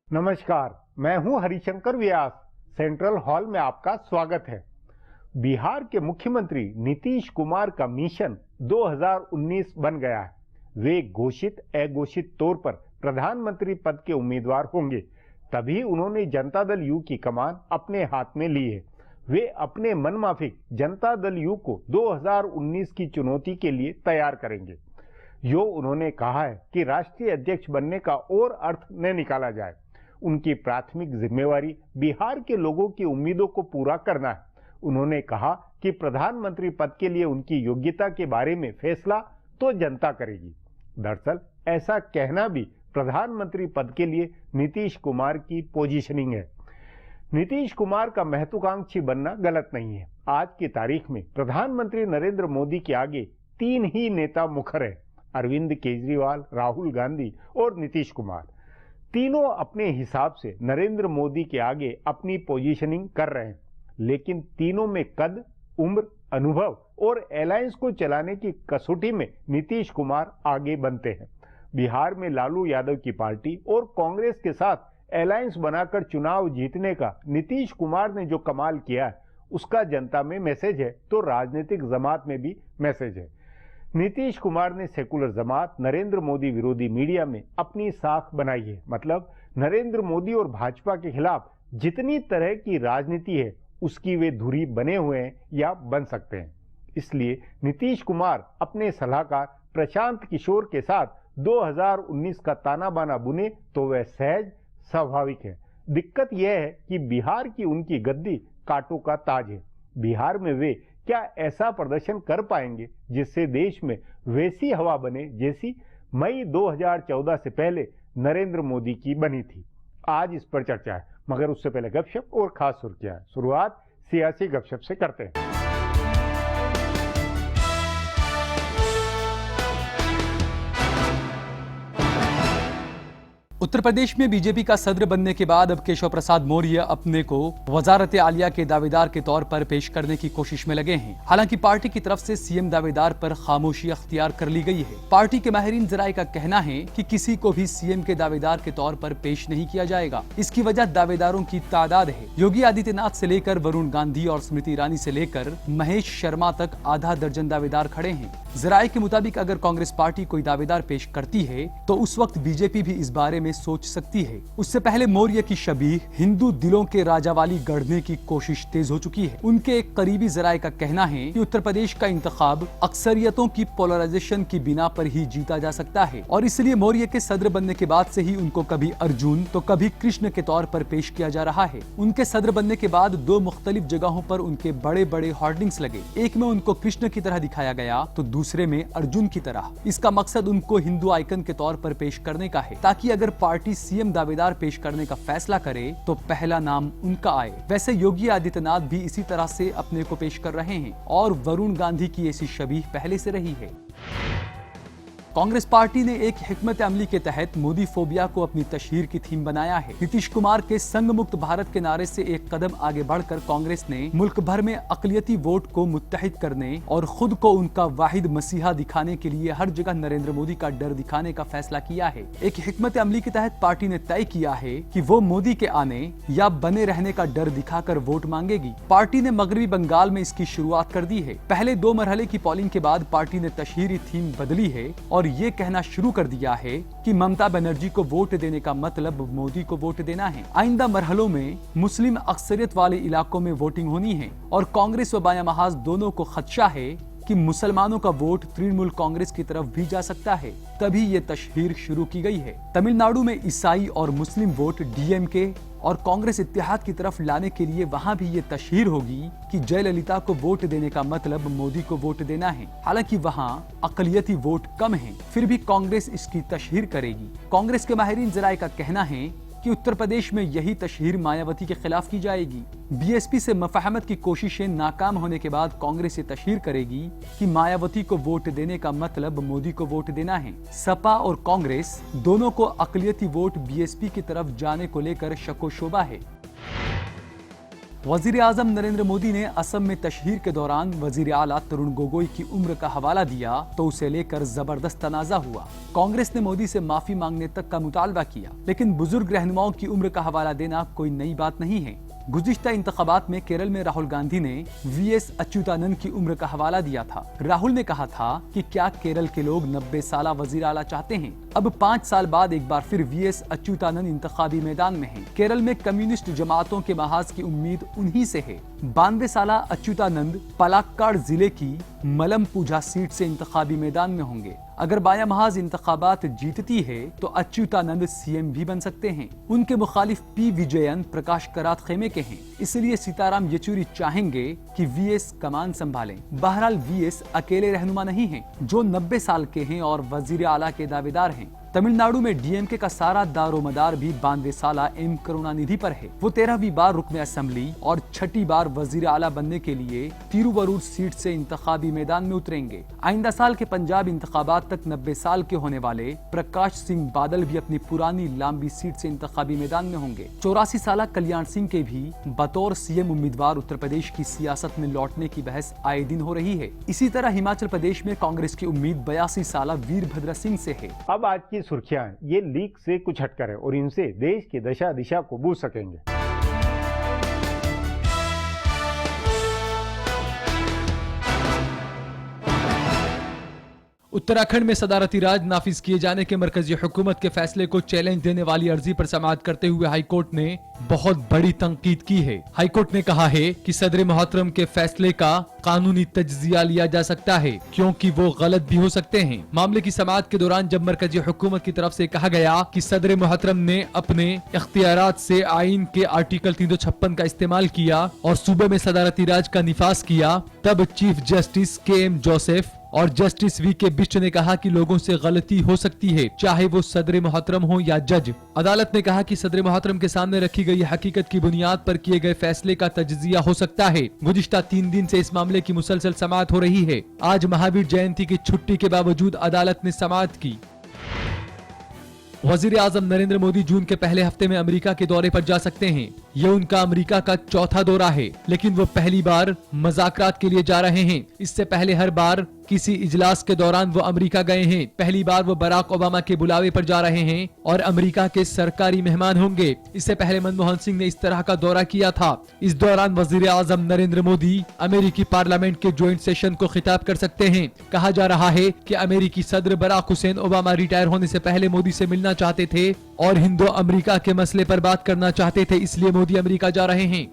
नमस्कार, मैं हूं हरिशंकर व्यास। सेंट्रल हॉल में आपका स्वागत है। बिहार के मुख्यमंत्री नीतीश कुमार का मिशन 2019 बन गया है। वे घोषित अघोषित तौर पर प्रधानमंत्री पद के उम्मीदवार होंगे, तभी उन्होंने जनता दल यू की कमान अपने हाथ में ली है। वे अपने मनमाफिक जनता दल यू को 2019 की चुनौती के लिए तैयार करेंगे। जो उन्होंने कहा है कि राष्ट्रीय अध्यक्ष बनने का और अर्थ न निकाला जाए। उनकी प्राथमिक जिम्मेवारी बिहार के लोगों की उम्मीदों को पूरा करना है। उन्होंने कहा कि प्रधानमंत्री पद के लिए उनकी योग्यता के बारे में फैसला तो जनता करेगी। दरअसल ऐसा कहना भी प्रधानमंत्री पद के लिए नीतीश कुमार की पोजीशनिंग है। नीतीश कुमार का महत्वाकांक्षी बनना गलत नहीं है। आज की तारीख में प्रधानमंत्री नरेंद्र मोदी के आगे तीन ही नेता मुखर है: अरविंद केजरीवाल, राहुल गांधी और नीतीश कुमार। तीनों अपने हिसाब से नरेंद्र मोदी के आगे अपनी पोजीशनिंग कर रहे हैं, लेकिन तीनों में कद, उम्र, अनुभव और अलायंस को चलाने की कसौटी में नीतीश कुमार आगे बनते हैं। बिहार में लालू यादव की पार्टी और कांग्रेस के साथ अलायंस बनाकर चुनाव जीतने का नीतीश कुमार ने जो कमाल किया है, उसका जनता में मैसेज है तो राजनीतिक जमात में भी मैसेज है। नीतीश कुमार ने सेकुलर जमात, नरेंद्र मोदी विरोधी मीडिया में अपनी साख बनाई है। मतलब नरेंद्र मोदी और भाजपा के खिलाफ जितनी तरह की राजनीति है, उसकी वे धुरी बने हुए हैं या बन सकते हैं। इसलिए नीतीश कुमार अपने सलाहकार प्रशांत किशोर के साथ 2019 का ताना बाना बुने तो वह सहज स्वाभाविक है। दिक्कत यह है कि बिहार की उनकी गद्दी कांटों का ताज है। बिहार में वे क्या ऐसा प्रदर्शन कर पाएंगे जिससे देश में वैसी हवा बने जैसी मई 2014 से पहले नरेंद्र मोदी की बनी थी? आज इस पर चर्चा है, मगर उससे पहले गपशप और खास सुर्खियां हैं। शुरुआत सियासी गपशप से करते हैं। उत्तर प्रदेश में बीजेपी का सदर बनने के बाद अब केशव प्रसाद मौर्य अपने को वजारत आलिया के दावेदार के तौर पर पेश करने की कोशिश में लगे हैं। हालांकि पार्टी की तरफ से सीएम दावेदार पर खामोशी अख्तियार कर ली गई है। पार्टी के माहिरीन जराये का कहना है कि किसी को भी सीएम के दावेदार के तौर पर पेश नहीं किया जाएगा। इसकी वजह दावेदारों की तादाद है। योगी आदित्यनाथ से लेकर वरुण गांधी और स्मृति ईरानी से लेकर महेश शर्मा तक आधा दर्जन दावेदार खड़े हैं। जराये के मुताबिक अगर कांग्रेस पार्टी कोई दावेदार पेश करती है तो उस वक्त बीजेपी भी इस बारे में सोच सकती है। उससे पहले मौर्य की शबीह हिंदू दिलों के राजा वाली गढ़ने की कोशिश तेज हो चुकी है। उनके एक करीबी जराये का कहना है कि उत्तर प्रदेश का इंतखाब अक्सरियतों की पोलराइजेशन की बिना पर ही जीता जा सकता है और इसलिए मौर्य के सदर बनने के बाद से ही उनको कभी अर्जुन तो कभी कृष्ण के तौर पर पेश किया जा रहा है। उनके सदर बनने के बाद दो मुख्तलिफ जगहों पर उनके बड़े बड़े होर्डिंग्स लगे। एक में उनको कृष्ण की तरह दिखाया गया तो दूसरे में अर्जुन की तरह। इसका मकसद उनको हिंदू आइकन के तौर पर पेश करने का है, ताकि अगर पार्टी सीएम दावेदार पेश करने का फैसला करे तो पहला नाम उनका आए। वैसे योगी आदित्यनाथ भी इसी तरह से अपने को पेश कर रहे हैं और वरुण गांधी की ऐसी शबीह पहले से रही है। कांग्रेस पार्टी ने एक हिकमत अमली के तहत मोदी फोबिया को अपनी तशहीर की थीम बनाया है। नीतीश कुमार के संघ मुक्त भारत के नारे से एक कदम आगे बढ़कर कांग्रेस ने मुल्क भर में अकलियती वोट को मुत्तहिद करने और खुद को उनका वाहिद मसीहा दिखाने के लिए हर जगह नरेंद्र मोदी का डर दिखाने का फैसला किया है। एक हिकमत अमली के तहत पार्टी ने तय किया है कि वो मोदी के आने या बने रहने का डर दिखाकर वोट मांगेगी। पार्टी ने मगरबी बंगाल में इसकी शुरुआत कर दी है। पहले 2 मरहले की पोलिंग के बाद पार्टी ने तशहीरी थीम बदली है और ये कहना शुरू कर दिया है कि ममता बनर्जी को वोट देने का मतलब मोदी को वोट देना है। आइंदा मरहलों में मुस्लिम अक्सरियत वाले इलाकों में वोटिंग होनी है और कांग्रेस व बायां महाज दोनों को खदशा है कि मुसलमानों का वोट तृणमूल कांग्रेस की तरफ भी जा सकता है। तभी ये तशहीर शुरू की गई है। तमिलनाडु में ईसाई और मुस्लिम वोट डीएमके और कांग्रेस इत्तेहाद की तरफ लाने के लिए वहां भी ये तशहीर होगी कि जयललिता को वोट देने का मतलब मोदी को वोट देना है। हालांकि वहां अकलियती वोट कम है, फिर भी कांग्रेस इसकी तशहीर करेगी। कांग्रेस के माहिरीन जराये का कहना है कि उत्तर प्रदेश में यही तशहीर मायावती के खिलाफ की जाएगी। बीएसपी से मफाहमत की कोशिशें नाकाम होने के बाद कांग्रेस ये तशहीर करेगी कि मायावती को वोट देने का मतलब मोदी को वोट देना है। सपा और कांग्रेस दोनों को अकलियती वोट बीएसपी की तरफ जाने को लेकर शको शोबा है। वजीर आजम नरेंद्र मोदी ने असम में तशहीर के दौरान वजीर आला तरुण गोगोई की उम्र का हवाला दिया तो उसे लेकर जबरदस्त तनाजा हुआ। कांग्रेस ने मोदी से माफी मांगने तक का मुतालबा किया, लेकिन बुजुर्ग रहनुमाओं की उम्र का हवाला देना कोई नई बात नहीं है। गुज़िश्ता इंतखाबात में केरल में राहुल गांधी ने वीएस अच्युतानंद की उम्र का हवाला दिया था। राहुल ने कहा था कि क्या केरल के लोग 90 साला वजीर आला चाहते हैं। अब 5 साल बाद एक बार फिर वीएस अच्युतानंद इंतखाबी मैदान में हैं। केरल में कम्युनिस्ट जमातों के महाज की उम्मीद उन्हीं से है। 92 साला अच्युतानंद पलाक्काड़ जिले की मलमपूझा सीट से इंतखाबी मैदान में होंगे। अगर बाया महाज इंतखाबात जीतती है तो अच्युतानंद सीएम भी बन सकते हैं। उनके मुखालिफ पी विजयन प्रकाश करात खेमे के हैं, इसलिए सीताराम येचुरी चाहेंगे कि वीएस कमान संभालें। बहरहाल वीएस अकेले रहनुमा नहीं हैं, जो 90 साल के हैं और वजीर आला के दावेदार हैं। तमिलनाडु में डीएमके का सारा दारोमदार भी 92 साला एम करुणानिधि पर है। वो 13वीं बार रुकन असेंबली और 6ठी बार वजीर आला बनने के लिए तिरुवरूर सीट से इंतखाबी मैदान में उतरेंगे। आइंदा साल के पंजाब इंतखाबात तक 90 साल के होने वाले प्रकाश सिंह बादल भी अपनी पुरानी लांबी सीट से इंतखाबी मैदान में होंगे। 84 साला कल्याण सिंह के भी बतौर सीएम उम्मीदवार उत्तर प्रदेश की सियासत में लौटने की बहस आए दिन हो रही है। इसी तरह हिमाचल प्रदेश में कांग्रेस की उम्मीद 82 साला वीरभद्र सिंह से है। अब आज की सुर्खियां ये लीक से कुछ हटकर है और इनसे देश की दशा दिशा को बूझ सकेंगे। उत्तराखंड में सदारती राज नाफिज किए जाने के मरकजी हुकूमत के फैसले को चैलेंज देने वाली अर्जी पर समाअत करते हुए हाईकोर्ट ने बहुत बड़ी तंकीद की है। हाईकोर्ट ने कहा है कि सदर मोहतरम के फैसले का कानूनी तज्जिया लिया जा सकता है, क्योंकि वो गलत भी हो सकते हैं। मामले की समाअत के दौरान जब मरकजी हुकूमत की तरफ से कहा गया कि सदर मोहतरम ने अपने इख्तियारात से आइन के आर्टिकल 356 का इस्तेमाल किया और सूबे में सदारती राज का निफाज किया, तब चीफ जस्टिस KM जोसेफ और जस्टिस VK बिष्ट ने कहा कि लोगों से गलती हो सकती है, चाहे वो सदर मोहतरम हो या जज। अदालत ने कहा कि सदर मोहतरम के सामने रखी गई हकीकत की बुनियाद पर किए गए फैसले का तज्जिया हो सकता है। गुज़िश्ता 3 दिन से इस मामले की मुसलसल समाअत हो रही है। आज महावीर जयंती की छुट्टी के बावजूद अदालत ने समाअत की। वजीर आजम नरेंद्र मोदी जून के पहले हफ्ते में अमेरिका के दौरे पर जा सकते हैं। यह उनका अमेरिका का चौथा दौरा है, लेकिन वो पहली बार मुज़ाकरात के लिए जा रहे हैं। इससे पहले हर बार किसी इजलास के दौरान वो अमेरिका गए हैं। पहली बार वो बराक ओबामा के बुलावे पर जा रहे हैं और अमेरिका के सरकारी मेहमान होंगे। इससे पहले मनमोहन सिंह ने इस तरह का दौरा किया था। इस दौरान वजीर आजम नरेंद्र मोदी अमेरिकी पार्लियामेंट के ज्वाइंट सेशन को खिताब कर सकते हैं। कहा जा रहा है कि अमेरिकी सदर बराक हुसैन ओबामा रिटायर होने से पहले मोदी से मिलना चाहते थे और हिंदो अमेरिका के मसले पर बात करना चाहते थे, इसलिए मोदी अमेरिका जा रहे हैं।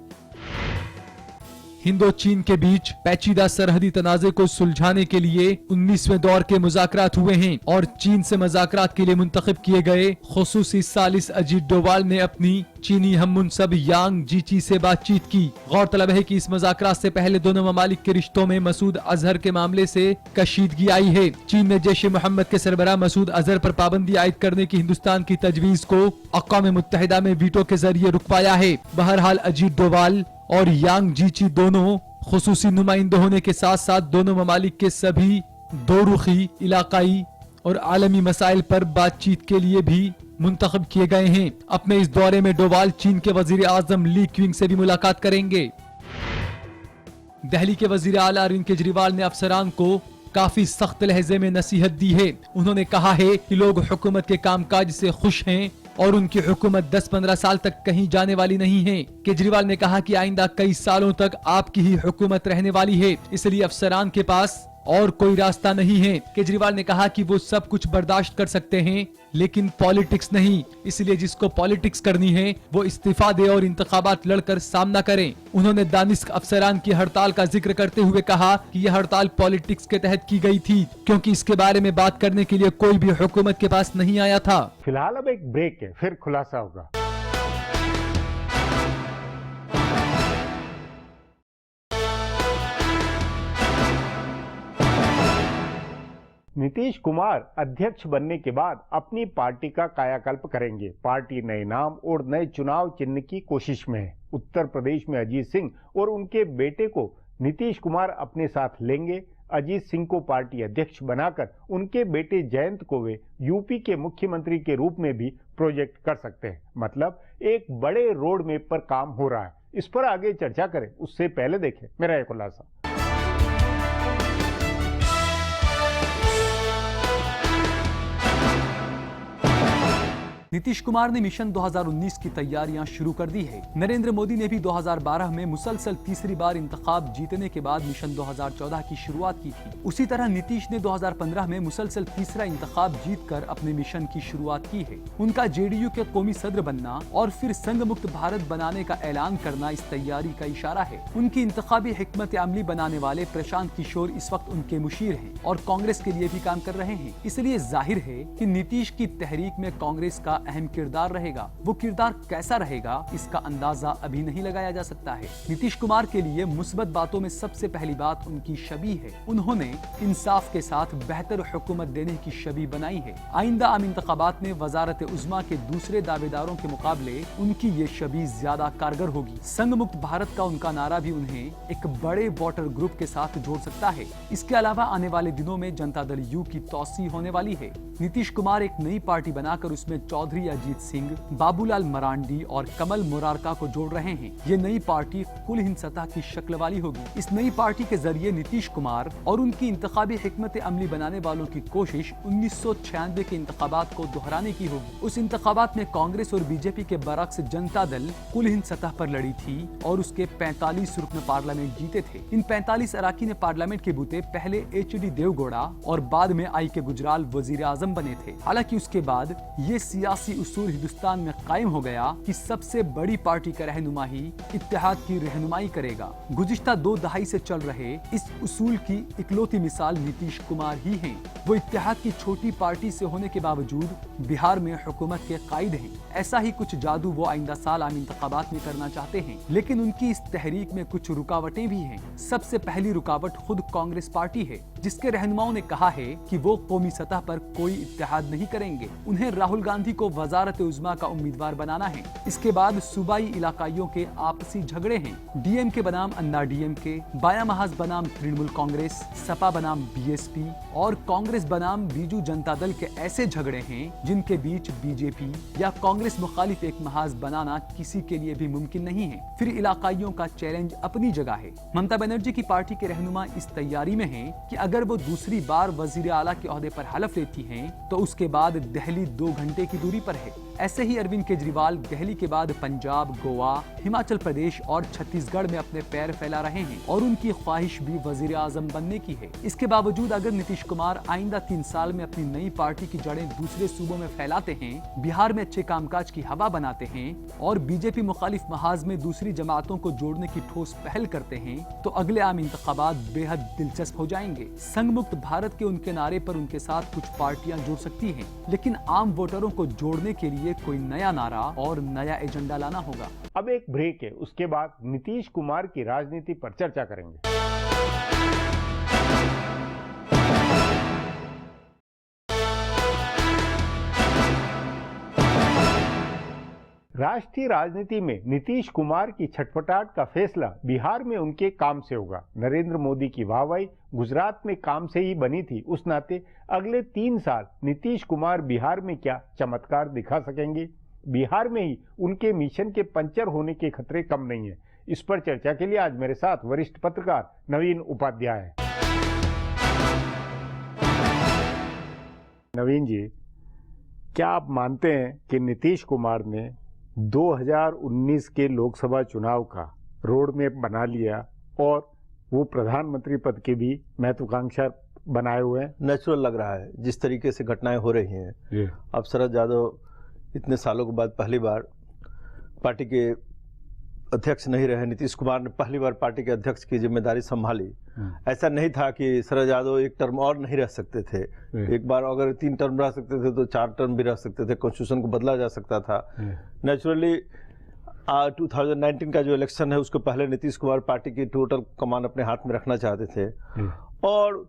हिंदो चीन के बीच पेचीदा सरहदी तनाज़े को सुलझाने के लिए 19वें दौर के मुज़ाकरात हुए हैं और चीन से मुज़ाकरात के लिए मुंतखब किए गए खुसूसी सालिस अजीत डोवाल ने अपनी चीनी हममुनसब यांग जीची से बातचीत की। गौरतलब है कि इस मुज़ाकरात से पहले दोनों ममालिक के रिश्तों में मसूद अजहर के मामले से कशीदगी आई है। चीन ने जैश मोहम्मद के सरबराह मसूद अजहर पर पाबंदी आयद करने की हिंदुस्तान की तजवीज को अक़वाम मुत्तहिदा में वीटो के जरिए रुकवाया है। बहरहाल अजीत डोवाल और यांग जीची दोनों खुसूसी नुमाइंदे होने के साथ साथ दोनों ममालिक के सभी दो रुखी, इलाकाई और आलमी मसाइल पर बातचीत के लिए भी मुंतखब किए गए हैं। अपने इस दौरे में डोवाल चीन के वजीर आजम ली क्विंग से भी मुलाकात करेंगे। दिल्ली के वजीर आला अरविंद केजरीवाल ने अफसरान को काफी सख्त लहजे में नसीहत दी है। उन्होंने कहा है कि लोग हुकूमत के कामकाज से खुश हैं और उनकी हुकूमत 10-15 साल तक कहीं जाने वाली नहीं है। केजरीवाल ने कहा कि आइंदा कई सालों तक आपकी ही हुकूमत रहने वाली है, इसलिए अफसरान के पास और कोई रास्ता नहीं है। केजरीवाल ने कहा कि वो सब कुछ बर्दाश्त कर सकते हैं, लेकिन पॉलिटिक्स नहीं। इसलिए जिसको पॉलिटिक्स करनी है वो इस्तीफा दे और इंतखाबात लड़कर सामना करें। उन्होंने दानिश अफसरान की हड़ताल का जिक्र करते हुए कहा कि यह हड़ताल पॉलिटिक्स के तहत की गई थी, क्योंकि इसके बारे में बात करने के लिए कोई भी हुकूमत के पास नहीं आया था। फिलहाल अब एक ब्रेक है, फिर खुलासा होगा। नीतीश कुमार अध्यक्ष बनने के बाद अपनी पार्टी का कायाकल्प करेंगे। पार्टी नए नाम और नए चुनाव चिन्ह की कोशिश में है। उत्तर प्रदेश में अजीत सिंह और उनके बेटे को नीतीश कुमार अपने साथ लेंगे। अजीत सिंह को पार्टी अध्यक्ष बनाकर उनके बेटे जयंत को वे यूपी के मुख्यमंत्री के रूप में भी प्रोजेक्ट कर सकते हैं। मतलब एक बड़े रोड मैप पर काम हो रहा है। इस पर आगे चर्चा करें उससे पहले देखें मेरा एक खुलासा। नीतीश कुमार ने मिशन 2019 की तैयारियां शुरू कर दी है। नरेंद्र मोदी ने भी 2012 में मुसलसल तीसरी बार इंतखाब जीतने के बाद मिशन 2014 की शुरुआत की थी। उसी तरह नीतीश ने 2015 में मुसलसल तीसरा इंतखाब जीतकर अपने मिशन की शुरुआत की है। उनका जेडीयू के कौमी सदर बनना और फिर संघ मुक्त भारत बनाने का ऐलान करना इस तैयारी का इशारा है। उनकी इंतखाबी हिकमत अमली बनाने वाले प्रशांत किशोर इस वक्त उनके मुशीर हैं और कांग्रेस के लिए भी काम कर रहे हैं। इसलिए जाहिर है कि नीतीश की तहरीक में कांग्रेस का अहम किरदार रहेगा। वो किरदार कैसा रहेगा इसका अंदाजा अभी नहीं लगाया जा सकता है। नीतीश कुमार के लिए मुस्बत बातों में सबसे पहली बात उनकी छवि है। उन्होंने इंसाफ के साथ बेहतर हुकूमत देने की छवि बनाई है। आइंदा आम इंतखाबात में वजारत उज़्मा के दूसरे दावेदारों के मुकाबले उनकी ये छवि ज्यादा कारगर होगी। संघ मुक्त भारत का उनका नारा भी उन्हें एक बड़े वोटर ग्रुप के साथ जोड़ सकता है। इसके अलावा आने वाले दिनों में जनता दल यू की तौसी होने वाली है। नीतीश कुमार एक नई पार्टी बनाकर उसमें चौधरी अजीत सिंह, बाबूलाल मरांडी और कमल मुरारका को जोड़ रहे हैं। ये नई पार्टी कुल हिंद सतह की शक्ल वाली होगी। इस नई पार्टी के जरिए नीतीश कुमार और उनकी इंतखाबी हिकमत अमली बनाने वालों की कोशिश 1996 के इंतखाबात को दोहराने की होगी। उस इंतखाबात में कांग्रेस और बीजेपी के बरक्स जनता दल कुल हिंद सतह पर लड़ी थी और उसके 45 रुकन पार्लियामेंट जीते थे। इन 45 अराकीन पार्लियामेंट के बूते पहले HD देवगौड़ा और बाद में IK गुजराल वजीर आजम बने थे। हालांकि उसके बाद ये सियासी उसूल हिंदुस्तान में कायम हो गया कि सबसे बड़ी पार्टी का रहनुमा ही इत्तेहाद की रहनुमाई करेगा। गुज़िश्ता 2 दहाई से चल रहे इस उसूल की इकलौती मिसाल नीतीश कुमार ही हैं। वो इत्तेहाद की छोटी पार्टी से होने के बावजूद बिहार में हुकूमत के कायद हैं। ऐसा ही कुछ जादू वो आइंदा साल आम इंतखाबात में करना चाहते हैं, लेकिन उनकी इस तहरीक में कुछ रुकावटें भी हैं। सबसे पहली रुकावट खुद कांग्रेस पार्टी है, जिसके रहनुमाओं ने कहा है कि वो कौमी सतह पर कोई इत्तेहाद नहीं करेंगे। उन्हें राहुल गांधी को वजारत उज़्मा का उम्मीदवार बनाना है। इसके बाद सूबाई इलाकाइयों के आपसी झगड़े हैं। DMK बनाम अन्ना DMK, बाया महाज बनाम तृणमूल कांग्रेस, सपा बनाम BSP और कांग्रेस बनाम बीजू जनता दल के ऐसे झगड़े हैं जिनके बीच बीजेपी या कांग्रेस मुखालिफ एक महाज बनाना किसी के लिए भी मुमकिन नहीं है। फिर इलाकाइयों का चैलेंज अपनी जगह है। ममता बनर्जी की पार्टी के रहनुमा इस तैयारी में हैं कि अगर वो दूसरी बार वजीर आला के ओहदे पर हलफ लेती हैं तो उसके बाद दिल्ली 2 घंटे की दूरी पर है। ऐसे ही अरविंद केजरीवाल दिल्ली के बाद पंजाब, गोवा, हिमाचल प्रदेश और छत्तीसगढ़ में अपने पैर फैला रहे हैं और उनकी ख्वाहिश भी वजीर आजम बनने की है। इसके बावजूद अगर नीतीश कुमार आइंदा 3 साल में अपनी नई पार्टी की जड़ें दूसरे सूबों में फैलाते हैं, बिहार में अच्छे कामकाज की हवा बनाते हैं और बीजेपी मुखालिफ महाज में दूसरी जमातों को जोड़ने की ठोस पहल करते हैं, तो अगले आम इंतखाबात बेहद दिलचस्प हो जाएंगे। संघ मुक्त भारत के उनके नारे पर उनके साथ कुछ पार्टियां जुड़ सकती हैं, लेकिन आम वोटरों को जोड़ने के लिए कोई नया नारा और नया एजेंडा लाना होगा। अब एक ब्रेक है, उसके बाद नीतीश कुमार की राजनीति पर चर्चा करेंगे। राष्ट्रीय राजनीति में नीतीश कुमार की छटपटाहट का फैसला बिहार में उनके काम से होगा। नरेंद्र मोदी की वाहवाही गुजरात में काम से ही बनी थी, उस नाते अगले 3 साल नीतीश कुमार बिहार में क्या चमत्कार दिखा सकेंगे? बिहार में ही उनके मिशन के पंचर होने के खतरे कम नहीं है। इस पर चर्चा के लिए आज मेरे साथ वरिष्ठ पत्रकार नवीन उपाध्याय हैं। नवीन जी, क्या आप मानते हैं कि नीतीश कुमार ने 2019 के लोकसभा चुनाव का रोड मैप बना लिया और वो प्रधानमंत्री पद के भी महत्वाकांक्षा बनाए हुए हैं? नेचुरल लग रहा है जिस तरीके से घटनाएं हो रही हैं। अब शरद यादव इतने सालों के बाद पहली बार पार्टी के अध्यक्ष नहीं रहे। नीतीश कुमार ने पहली बार पार्टी के अध्यक्ष की जिम्मेदारी संभाली। ऐसा नहीं था कि शरद यादव 1 टर्म और नहीं रह सकते थे। एक बार अगर 3 टर्म रह सकते थे तो 4 टर्म भी रह सकते थे। कॉन्स्टिट्यूशन को बदला जा सकता था। नेचुरली 2019 का जो इलेक्शन है उसको पहले नीतीश कुमार पार्टी की टोटल कमान अपने हाथ में रखना चाहते थे और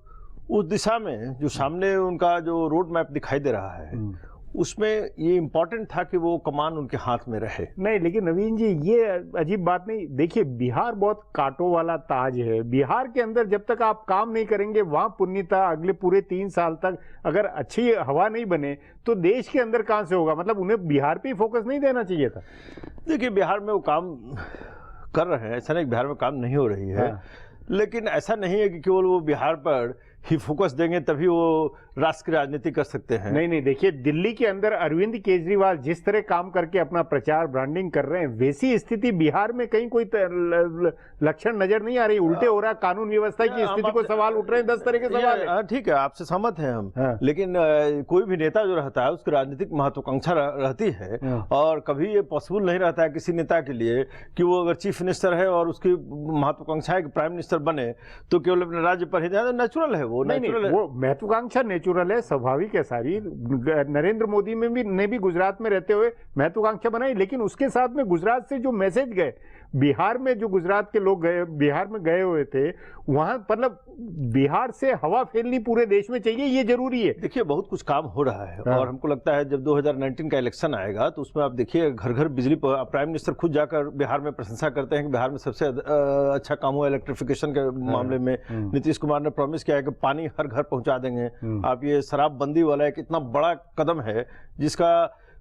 उस दिशा में जो सामने उनका जो रोड मैप दिखाई दे रहा है उसमें ये इम्पोर्टेंट था कि वो कमान उनके हाथ में रहे। नहीं, लेकिन नवीन जी ये अजीब बात नहीं। देखिए, बिहार बहुत कांटों वाला ताज है। बिहार के अंदर जब तक आप काम नहीं करेंगे वहां पुण्यता अगले पूरे 3 साल तक अगर अच्छी हवा नहीं बने तो देश के अंदर कहां से होगा? मतलब उन्हें बिहार पे फोकस नहीं देना चाहिए था। देखिए, बिहार में वो काम कर रहे हैं, ऐसा नहीं बिहार में काम नहीं हो रही है, लेकिन ऐसा नहीं है कि केवल वो बिहार पर ही फोकस देंगे तभी वो राष्ट्र की राजनीति कर सकते हैं। नहीं, देखिए दिल्ली के अंदर अरविंद केजरीवाल जिस तरह काम करके अपना प्रचार ब्रांडिंग कर रहे हैं, वैसी स्थिति बिहार में कहीं कोई लक्षण नजर नहीं आ रही। उल्टे हो रहा, कानून व्यवस्था की स्थिति को सवाल उठ रहे हैं, 10 तरह के सवाल है। ठीक है, आपसे सहमत हैं हम, लेकिन कोई भी नेता जो रहता है उसकी राजनीतिक महत्वाकांक्षा रहती है, और कभी ये पॉसिबल नहीं रहता है किसी नेता के लिए कि वो अगर चीफ मिनिस्टर है और उसकी महत्वाकांक्षा है कि प्राइम मिनिस्टर बने तो केवल अपने राज्य पर ही ध्यान, नेचुरल है वो, नेचुरल है वो महत्वाकांक्षा, नेचुरल है, स्वाभाविक है सारी। नरेंद्र मोदी ने भी गुजरात में रहते हुए महत्वाकांक्षा बनाई, लेकिन उसके साथ में गुजरात से जो मैसेज गए, बिहार में जो गुजरात के लोग गए, बिहार में गए हुए थे, वहां मतलब बिहार से हवा फैलनी पूरे देश में चाहिए, ये जरूरी है। देखिए बहुत कुछ काम हो रहा है, और हमको लगता है जब 2019 का इलेक्शन आएगा तो उसमें आप देखिए घर घर बिजली, प्राइम मिनिस्टर खुद जाकर बिहार में प्रशंसा करते हैं कि बिहार में सबसे अच्छा काम हुआ इलेक्ट्रिफिकेशन के मामले में। नीतीश कुमार ने प्रॉमिस किया है कि पानी हर घर पहुंचा देंगे। आप ये शराबबंदी वाला एक इतना बड़ा कदम है जिसका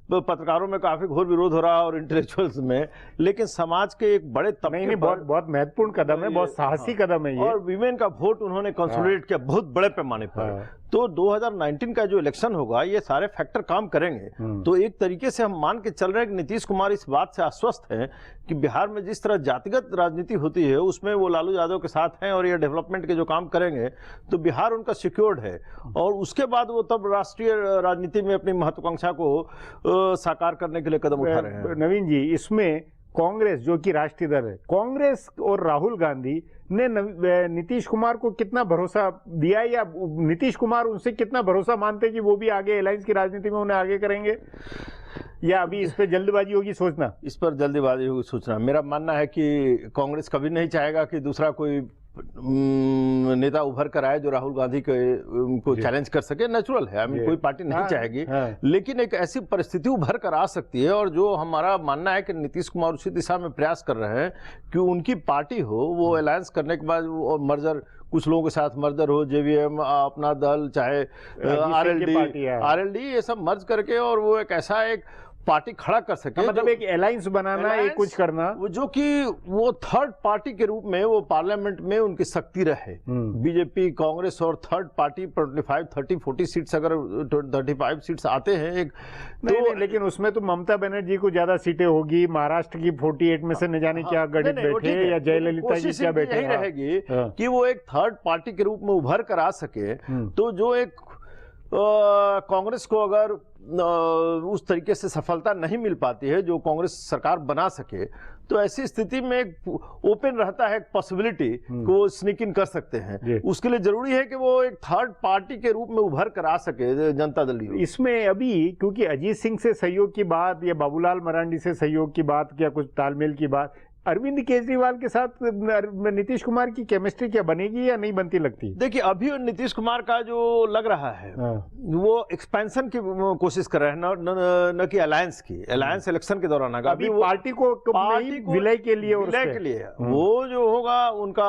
पत्रकारों में काफी घोर विरोध हो रहा है और इंटेलेक्चुअल्स में, लेकिन समाज के एक बड़े तबके नहीं, बहुत महत्वपूर्ण कदम है, बहुत साहसी कदम है ये। और विमेन का वोट उन्होंने कंसोलिडेट किया बहुत बड़े पैमाने पर। तो 2019 का जो इलेक्शन होगा ये सारे फैक्टर काम करेंगे। तो एक तरीके से हम मान के चल रहे हैं कि नीतीश कुमार इस बात से आश्वस्त हैं कि बिहार में जिस तरह जातिगत राजनीति होती है उसमें वो लालू यादव के साथ हैं, और ये डेवलपमेंट के जो काम करेंगे तो बिहार उनका सिक्योर्ड है, और उसके बाद वो तब राष्ट्रीय राजनीति में अपनी महत्वाकांक्षा को साकार करने के लिए कदम उठा रहे हैं। नवीन जी, इसमें कांग्रेस जो कि राष्ट्रीय दल है, कांग्रेस और राहुल गांधी ने नीतीश कुमार को कितना भरोसा दिया, या नीतीश कुमार उनसे कितना भरोसा मानते कि वो भी आगे अलायंस की राजनीति में उन्हें आगे करेंगे, या अभी इस पे जल्दबाजी होगी सोचना? इस पर जल्दबाजी होगी सोचना। मेरा मानना है कि कांग्रेस कभी नहीं चाहेगा कि दूसरा कोई नेता उभर कर आए जो राहुल गांधी को चैलेंज कर सके। नेचुरल है, कोई पार्टी नहीं चाहेगी, लेकिन एक ऐसी परिस्थिति उभर कर आ सकती है, और जो हमारा मानना है कि नीतीश कुमार उसी दिशा में प्रयास कर रहे हैं कि उनकी पार्टी हो, वो अलायंस करने के बाद और मर्जर, कुछ लोगों के साथ मर्जर हो, जेवीएम, अपना दल, चाहे आरएलडी, ये सब मर्ज करके और वो एक ऐसा एक पार्टी खड़ा कर सके, मतलब एक अलायंस बनाना, एक कुछ करना, वो जो कि वो थर्ड पार्टी के रूप में वो पार्लियामेंट में उनकी शक्ति रहे। बीजेपी, कांग्रेस और थर्ड पार्टी 25, 30, 40 सीट्स, अगर 35 सीट्स आते हैं एक नहीं, लेकिन उसमें तो ममता बनर्जी को ज्यादा सीटें होगी, महाराष्ट्र की 48 में से न जाने क्या गणित बैठे, या जयललिता जी क्या बैठे, यही रहेगी कि वो एक थर्ड पार्टी के रूप में उभर कर आ सके। तो जो एक कांग्रेस को अगर उस तरीके से सफलता नहीं मिल पाती है जो कांग्रेस सरकार बना सके, तो ऐसी स्थिति में एक ओपन रहता है एक पॉसिबिलिटी कि वो स्नीक इन कर सकते हैं। उसके लिए जरूरी है कि वो एक थर्ड पार्टी के रूप में उभर कर आ सके जनता दल। इसमें अभी क्योंकि अजीत सिंह से सहयोग की बात या बाबूलाल मरांडी से सहयोग की बात, क्या कुछ तालमेल की बात, अरविंद केजरीवाल के साथ नीतीश कुमार की केमिस्ट्री क्या बनेगी या नहीं बनती लगती? देखिए अभी नीतीश कुमार का जो लग रहा है वो एक्सपेंशन की कोशिश कर रहे हैं, न कि अलायंस की। अलायंस इलेक्शन के दौरान आएगा, अभी पार्टी को विलय के लिए, वो जो होगा उनका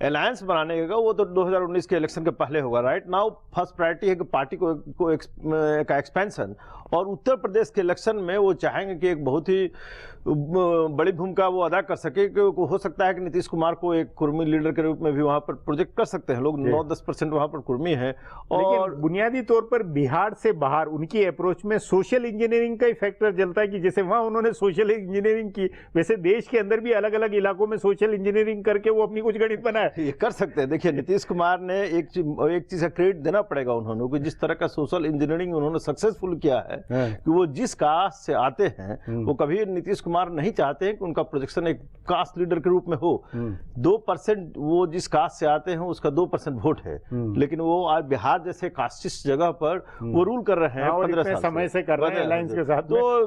अलायंस बनाने का वो तो 2019 के इलेक्शन के पहले होगा। राइट नाउ फर्स्ट प्रायोरिटी है कि पार्टी को एक्सपेंशन, और उत्तर प्रदेश के इलेक्शन में वो चाहेंगे कि एक बहुत ही बड़ी भूमिका वो अदा कर सके। कि हो सकता है कि नीतीश कुमार को एक कुर्मी लीडर के रूप में भी वहां पर प्रोजेक्ट कर सकते हैं लोग। 9-10% वहां पर कुर्मी है। और बुनियादी तौर पर बिहार से बाहर उनकी अप्रोच में सोशल इंजीनियरिंग का ही फैक्टर चलता है कि जैसे वहां उन्होंने सोशल इंजीनियरिंग की, वैसे देश के अंदर भी अलग अलग इलाकों में सोशल इंजीनियरिंग करके वो अपनी कुछ गणित बनाए। ये कर सकते हैं। देखिए नीतीश कुमार ने एक चीज का क्रेडिट देना पड़ेगा उन्होंने कि जिस तरह का सोशल इंजीनियरिंग उन्होंने सक्सेसफुल किया है कि वो जिस कास्ट से आते हैं वो कभी नीतीश कुमार नहीं चाहते हैं कि उनका प्रोजेक्शन एक कास्ट लीडर के रूप में हो। 2% वो जिस कास्ट से आते हैं उसका 2% वोट है, लेकिन वो आज बिहार जैसे कास्टिस्ट जगह पर वो रूल कर रहे हैं 15 समय से कर रहे हैं अलायंस के साथ। तो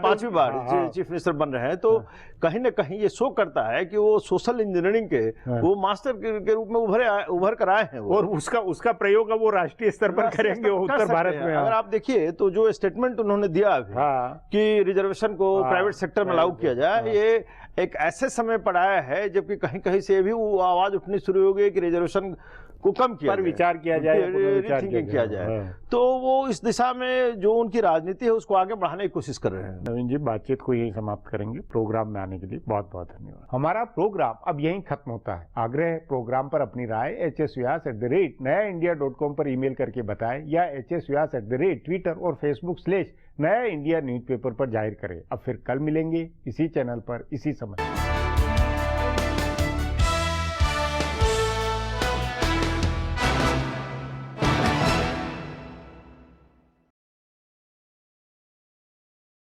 5वीं बार चीफ मिनिस्टर बन रहे हैं। तो कहीं ना कहीं ये शो करता है कि वो सोशल इंजीनियरिंग के हाँ। वो मास्टर के रूप में उभर कर आए हैं वो। और उसका प्रयोग अब वो राष्ट्रीय स्तर पर करेंगे वो कर उत्तर सकते भारत हैं। में। अगर आप देखिए तो जो स्टेटमेंट उन्होंने दिया अभी हाँ कि रिजर्वेशन को हाँ, प्राइवेट सेक्टर में लागू किया जाए, हाँ। ये एक ऐसे समय पर आया है जबकि कहीं कहीं से भी वो आवाज उठनी शुरू हो गई कि रिजर्वेशन को कम किया पर विचार किया जाए, रीथिंकिंग किया जाए। हाँ। तो वो इस दिशा में जो उनकी राजनीति है उसको आगे बढ़ाने की कोशिश कर रहे हैं। नवीन जी, बातचीत को यही समाप्त करेंगे। प्रोग्राम में आने के लिए बहुत बहुत धन्यवाद। हमारा प्रोग्राम अब यहीं खत्म होता है। आग्रह है प्रोग्राम पर अपनी राय hsvyas@nayaindia.com पर ईमेल करके बताएं या hsvyas@Twitter और Facebook/नया इंडिया न्यूज़पेपर पर जाहिर करें। अब फिर कल मिलेंगे इसी चैनल पर इसी समय।